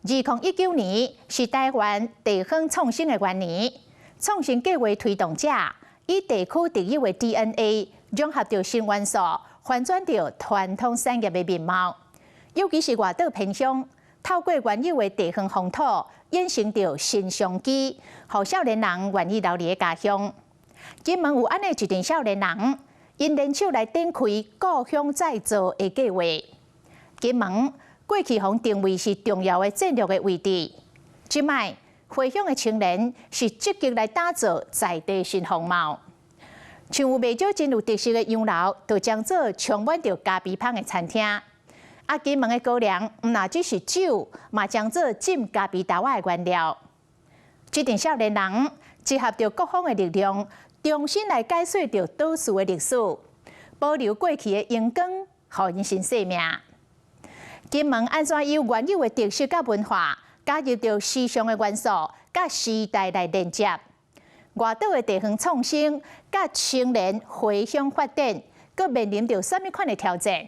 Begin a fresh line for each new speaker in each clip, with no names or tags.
2019年是台湾地方创新的元年，创新计划推动者以地区特有的 DNA 融合到新元素，翻转到传统产业的面貌。尤其是外岛偏乡，透过原有的地方风土，衍生到新商机，让少年人愿意留伫家乡。金门有安尼一群少年人，因联手来展开故乡再造的计划。金门过去互定位是重要的战略的位置，即卖回乡的青年是积极来打造在地新风貌。像有袂少真有特色的洋楼，就将做充满着咖啡香的餐厅。金门的高粱唔那只是酒，嘛将做浸咖啡豆仔的原料。这群少年人结合着各方的力量，重新来解说着岛屿的历史，保留过去的阳光，互因新生命。金门安怎以原有的特色甲文化，加入着时尚的元素，甲时代来连接？外岛的地方创新，甲青年回乡发展，佮面临着什么款的挑战？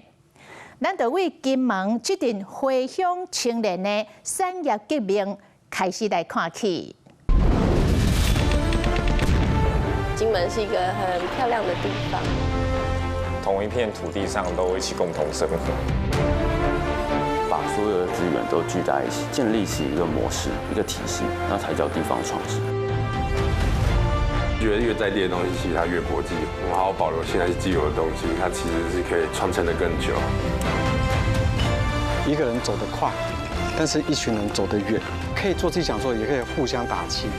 咱就为金门这群回乡青年的产业革命开始来看起。
金门是一个很漂亮的地方，
同一片土地上都一起共同生活，
把所有的资源都聚在一起，建立起一个模式、一个体系，那才叫地方创新。
觉得越在地的东西，其实它越国际。我们好好保留现在既有的东西，它其实是可以传承得更久。
一个人走得快，但是一群人走得远，可以做自己想做，也可以互相打气。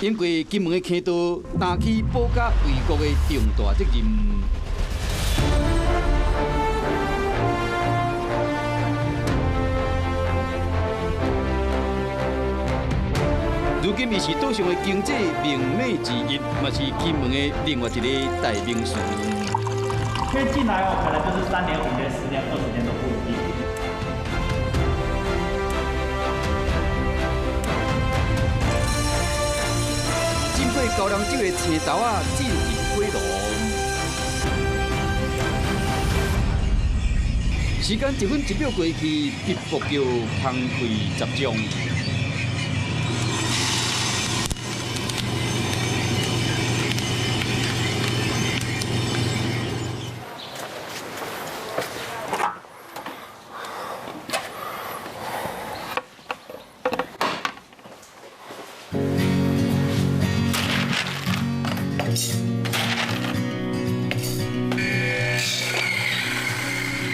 因为金门的坑道担起保家卫国的重大责任。如今，伊是岛上的经济命脉之一，嘛是金门的另外一个代名词。
因为进来哦，可能就是3年、5年、10年、20年都不一定。
高粱酒的车头啊，进入火炉。时间1分1秒过去，直播就烘焙10种。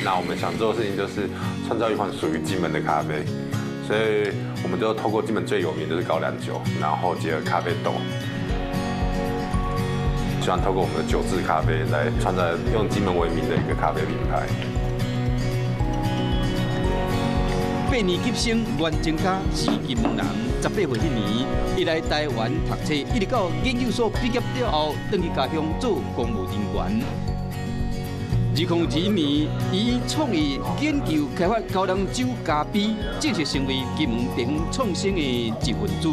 那我们想做的事情就是创造一款属于金门的咖啡，所以我们就透过金门最有名的就是高粱酒，然后结合咖啡豆，希望透过我们的酒制咖啡来创造用金门为名的一个咖啡品牌。
8年级生阮正佳是金门人，18岁那年，伊来台湾读册，一直到研究所毕业了后，回去家乡做公务人员。2001年，伊创意研究开发高粱酒咖啡，正式成为金门地方创新的一份子。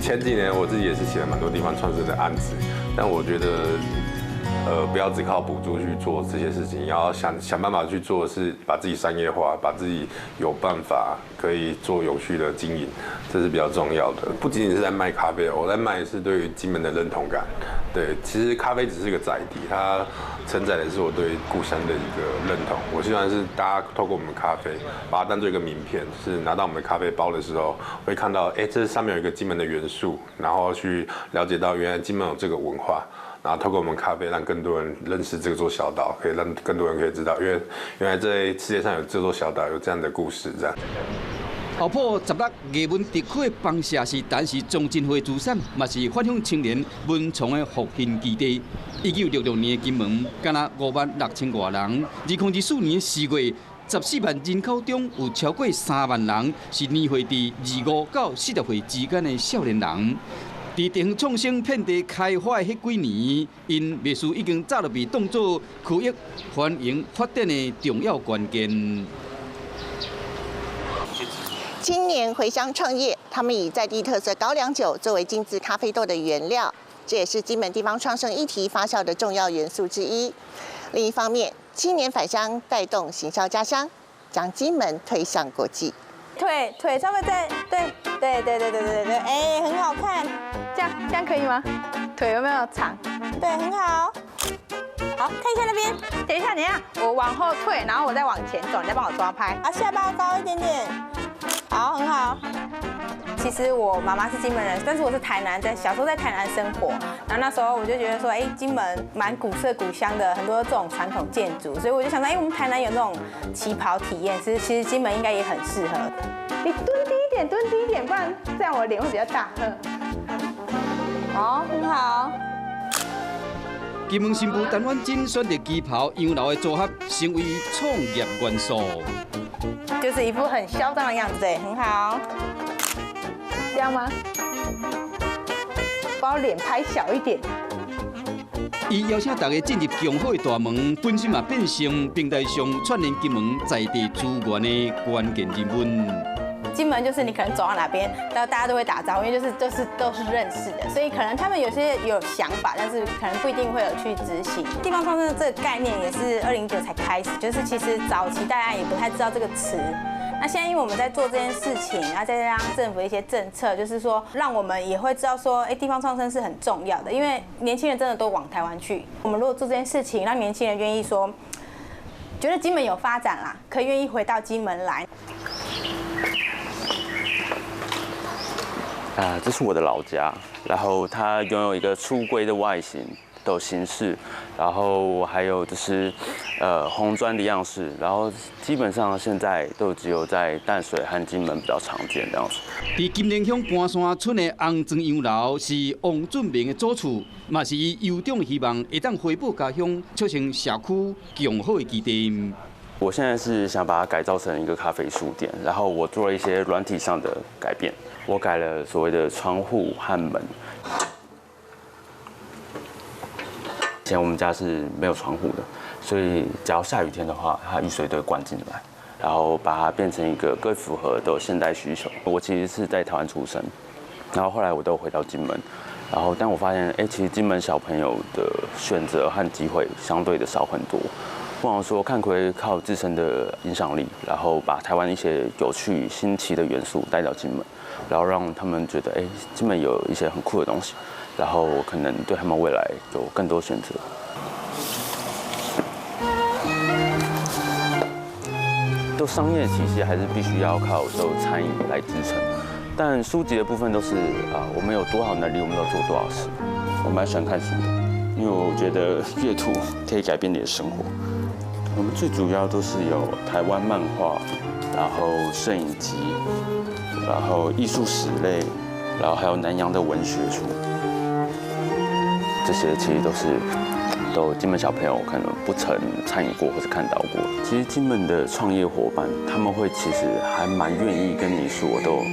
前几年我自己也是写了蛮多地方创生的案子，但我觉得，不要只靠补助去做这些事情，要想办法去做，是把自己商业化，把自己有办法可以做有序的经营，这是比较重要的。不仅仅是在卖咖啡，我在卖的是对于金门的认同感。对，其实咖啡只是一个载体，它承载的是我对故乡的一个认同。我希望是大家透过我们咖啡，把它当做一个名片，是拿到我们的咖啡包的时候，会看到，这上面有一个金门的元素，然后去了解到原来金门有这个文化。然后透过我们咖啡，让更多人认识这座小岛，可以让更多人可以知道，因为原来在世界上有这座小岛有这样的故事，这样。
后埔16艺文特区的帮社是但是中正会资产，嘛是返乡青年文创的复兴基地。1966年的金门，敢若56000多人；2024年4月，14万人口中有超过3万人是年岁伫25到40岁之间的少年人。在地方创新遍地开花的迄几年，因秘书已经早就被当作区域繁荣发展的重要关键。
青年回乡创业，他们以在地特色高粱酒作为精致咖啡豆的原料，这也是金门地方创生议题发酵的重要元素之一。另一方面，青年返乡带动行销家乡，将金门推向国际。
腿稍微再对，哎，很好看，这样可以吗？腿有没有长？对，很好。好，看一下那边。等一下，我往后退，然后我再往前走，你再帮我抓拍。啊，下巴高一点点。好，很好。其实我妈妈是金门人，但是我是台南，小时候在台南生活。然后那时候我就觉得说，哎，金门蛮古色古香的，很多这种传统建筑，所以我就想到，哎，我们台南有那种旗袍体验，其实金门应该也很适合。你蹲低一点，不然这样我的脸会比较大。好，很好。
金门新妇陈婉珍选择旗袍洋楼的组合，成为创业元素。
就是一副很嚣张的样子，很好。这样吗？把我脸拍小一点。
伊邀请大家进入强好的大门，本身嘛变成平台上串联金门在地资源的关键人物。
金门就是你可能走到哪边，然后大家都会打招呼，因为都是认识的，所以可能他们有些有想法，但是可能不一定会有去执行。地方创生的这个概念也是2009才开始，就是其实早期大家也不太知道这个词。那现在因为我们在做这件事情，然后再加上政府的一些政策，就是说让我们也会知道说，哎，地方创生是很重要的，因为年轻人真的都往台湾去。我们如果做这件事情，让年轻人愿意说，觉得金门有发展啦，可以愿意回到金门来。
这是我的老家，然后它拥有一个初龟的外形的形式，然后还有就是红砖的样式，然后基本上现在都只有在淡水和金门比较常见这样子。
在金陵乡盘山村的红砖洋楼是王俊明的祖厝，嘛是伊由衷希望会当回报家乡，促成社区更好的基地。
我现在是想把它改造成一个咖啡书店，然后我做了一些软体上的改变，我改了所谓的窗户和门。以前我们家是没有窗户的，所以只要下雨天的话，它雨水都会灌进来，然后把它变成一个更符合的现代需求。我其实是在台湾出生，然后后来我都回到金门，然后但我发现，其实金门小朋友的选择和机会相对的少很多。不妨说，看可以靠自身的影响力，然后把台湾一些有趣、新奇的元素带到金门，然后让他们觉得，金门有一些很酷的东西，然后可能对他们未来有更多选择。都商业体系还是必须要靠走餐饮来支撑，但书籍的部分都是我们有多少能力，我们要做多少事。我蛮喜欢看书的，因为我觉得阅读可以改变你的生活。我们最主要都是有台湾漫画，然后摄影集，然后艺术史类，然后还有南洋的文学书，这些其实都金门小朋友可能不曾参与过或是看到过。其实金门的创业伙伴他们会其实还蛮愿意跟你说都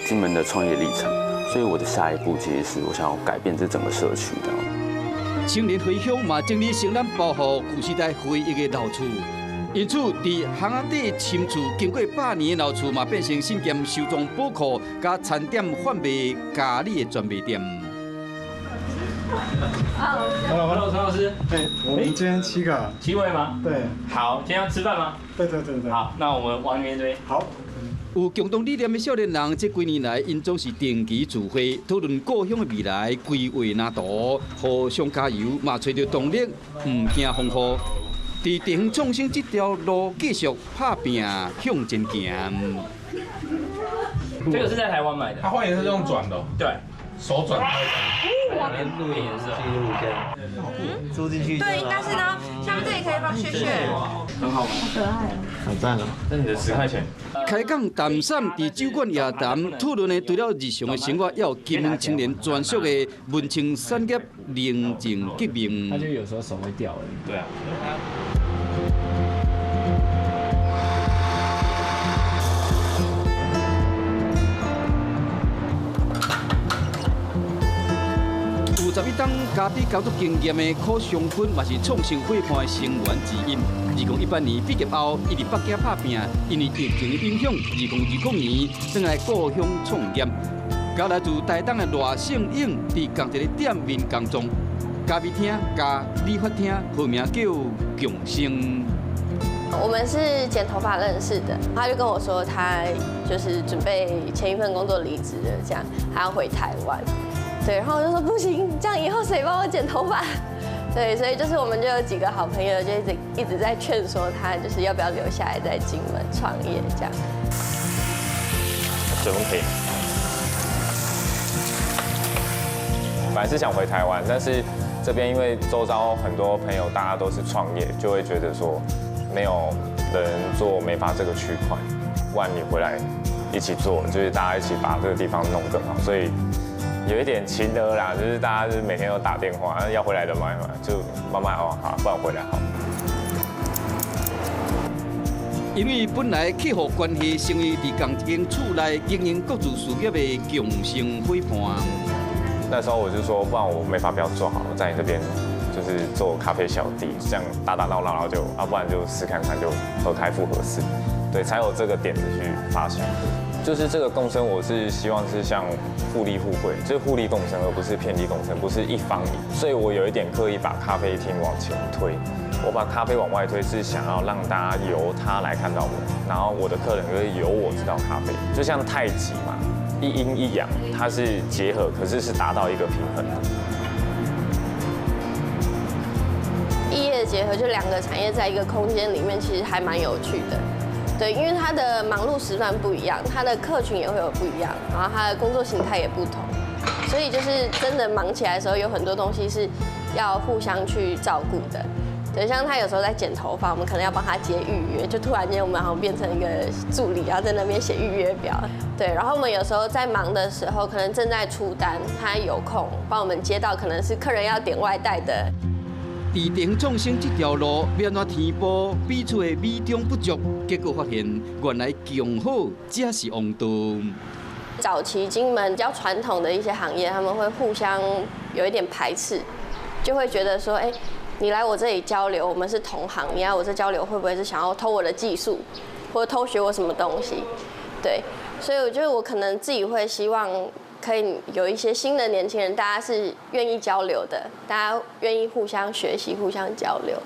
金门的创业历程，所以我的下一步其实是我想要改变这整个社区的。
青年回乡嘛，整理承担保护旧时代回忆的老厝，因此伫巷仔底深厝经过100年的老厝嘛，变成信件收藏宝库加餐点贩卖咖喱的专卖店。
Hello， 陈老师。
我们今天7个。
7位吗？
对。
好，今天要吃饭吗？
对。
好，那我们往里面追。好。
有共同理念的少年人，这几年来，因总是定期聚会，讨论故乡的未来，规划蓝图，互相加油，嘛找到动力，唔惊风雨。在地方创新这条路，继续打拼向前行。
这个是在台湾买的，
它花颜是用转的。
对。
手转开跟录影也是记录这样，租进去。
对，应该是呢。下面这里可以放雪雪，
很好玩，好可爱哦，好赞哦。这你的10块钱。
开讲谈散伫酒馆夜谈讨论的，除了日常的生活，也有金门青年专属的文青产业宁静革命。
他就有时候手会掉而已。对啊。51档咖啡工作经验的柯尚坤，嘛是创新伙伴的成员之一。2018年毕业后，一直北京打拼，因为疫情的影响，2020年转来故乡创业。交来自台东的赖胜颖，伫同一个店面工作，咖啡厅加理发厅，号名叫共生。
我们是剪头发认识的，他就跟我说，他就是准备前一份工作离职了，这样他要回台湾。对，然后我就说不行，这样以后谁帮我剪头发？对，所以就是我们就有几个好朋友，就一直在劝说他，就是要不要留下来在金门创业这样。
水风瓶。本来是想回台湾，但是这边因为周遭很多朋友大家都是创业，就会觉得说没有人做美发这个区块，不然你回来一起做，就是大家一起把这个地方弄更好，所以。有一点情勒啦，就是大家就是每天都打电话，要回来的嘛，就慢慢哦好，不然回来好。
因为本来客户关系成为伫同一间厝内经营各自事业的共生伙伴。
那时候我就说，不然我美发不要做好，在你这边就是做咖啡小弟，这样打打闹闹，然后就不然就试看看就合开复合式，对，才有这个点子去发想。就是这个共生，我是希望是像互利互惠，就是互利共生，而不是遍地共生，不是一方赢。所以我有一点刻意把咖啡厅往前推，我把咖啡往外推，是想要让大家由他来看到我，然后我的客人就是由我知道咖啡，就像太极嘛，一阴一阳，它是结合，可是是达到一个平衡的。
异业结合，就2个产业在一个空间里面，其实还蛮有趣的。对，因为它的忙碌时段不一样，它的客群也会有不一样，然后它的工作形态也不同，所以就是真的忙起来的时候，有很多东西是要互相去照顾的。对，像他有时候在剪头发，我们可能要帮他接预约，就突然间我们好像变成一个助理，然后在那边写预约表。对，然后我们有时候在忙的时候，可能正在出单，他有空帮我们接到可能是客人要点外带的。
伫地方创新这条路，要安怎填补彼此的美中不足？结果发现，原来共好才是王道。
早期金门比较传统的一些行业，他们会互相有一点排斥，就会觉得说，哎，你来我这里交流，我们是同行，你来我这交流，会不会是想要偷我的技术，或者偷学我什么东西？对，所以我觉得我可能自己会希望。可以有一些新的年轻人，大家是愿意交流的，大家愿意互相学习、互相交流。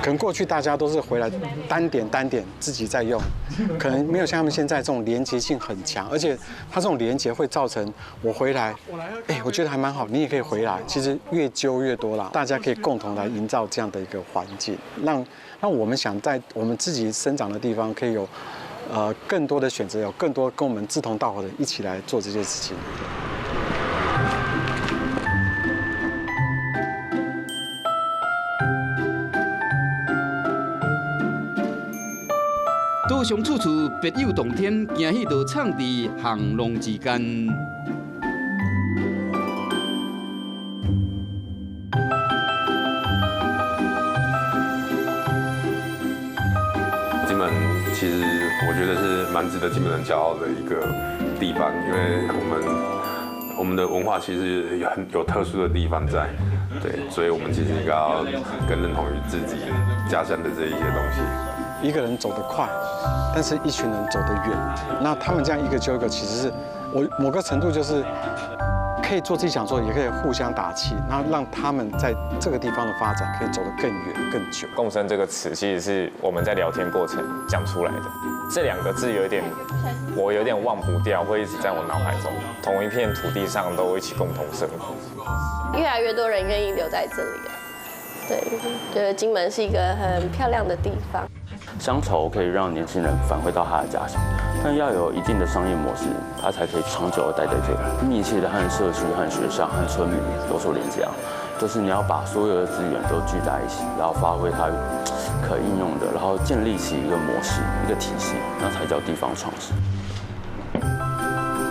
可能过去大家都是回来单点自己在用，可能没有像他们现在这种连结性很强，而且它这种连结会造成我回来，我觉得还蛮好，你也可以回来。其实越揪越多啦，大家可以共同来营造这样的一个环境，让我们想在我们自己生长的地方可以有。更多的选择，有更多跟我们志同道合的一起来做这件事情。
岛上处处别有洞天，惊喜就藏伫巷弄之间。
金门其实我觉得是蛮值得金门人骄傲的一个地方，因为我们的文化其实有特殊的地方在，对，所以我们其实应该要更认同于自己家乡的这一些东西。
一个人走得快，但是一群人走得远。那他们这样一个揪一个，其实是我某个程度就是可以做自己想做，也可以互相打气，然后让他们在这个地方的发展可以走得更远更久。
共生这个词其实是我们在聊天过程讲出来的，这2个字我有点忘不掉，会一直在我脑海中。同一片土地上都一起共同生活，
越来越多人愿意留在这里了。对，觉得金门是一个很漂亮的地方。
乡愁可以让年轻人返回到他的家乡，但要有一定的商业模式，他才可以长久的待在这里，密切的和社区、和学校、和村民有所连接啊。就是你要把所有的资源都聚在一起，然后发挥它可应用的，然后建立起一个模式、一个体系，那才叫地方创生。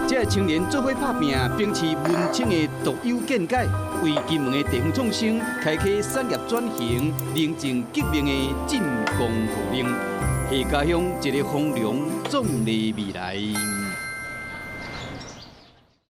这青年做伙打拼，秉持文青的独有见解，为金门的地方创生开启产业转型、宁静革命的进攻号令，为家乡一个丰隆壮丽未来。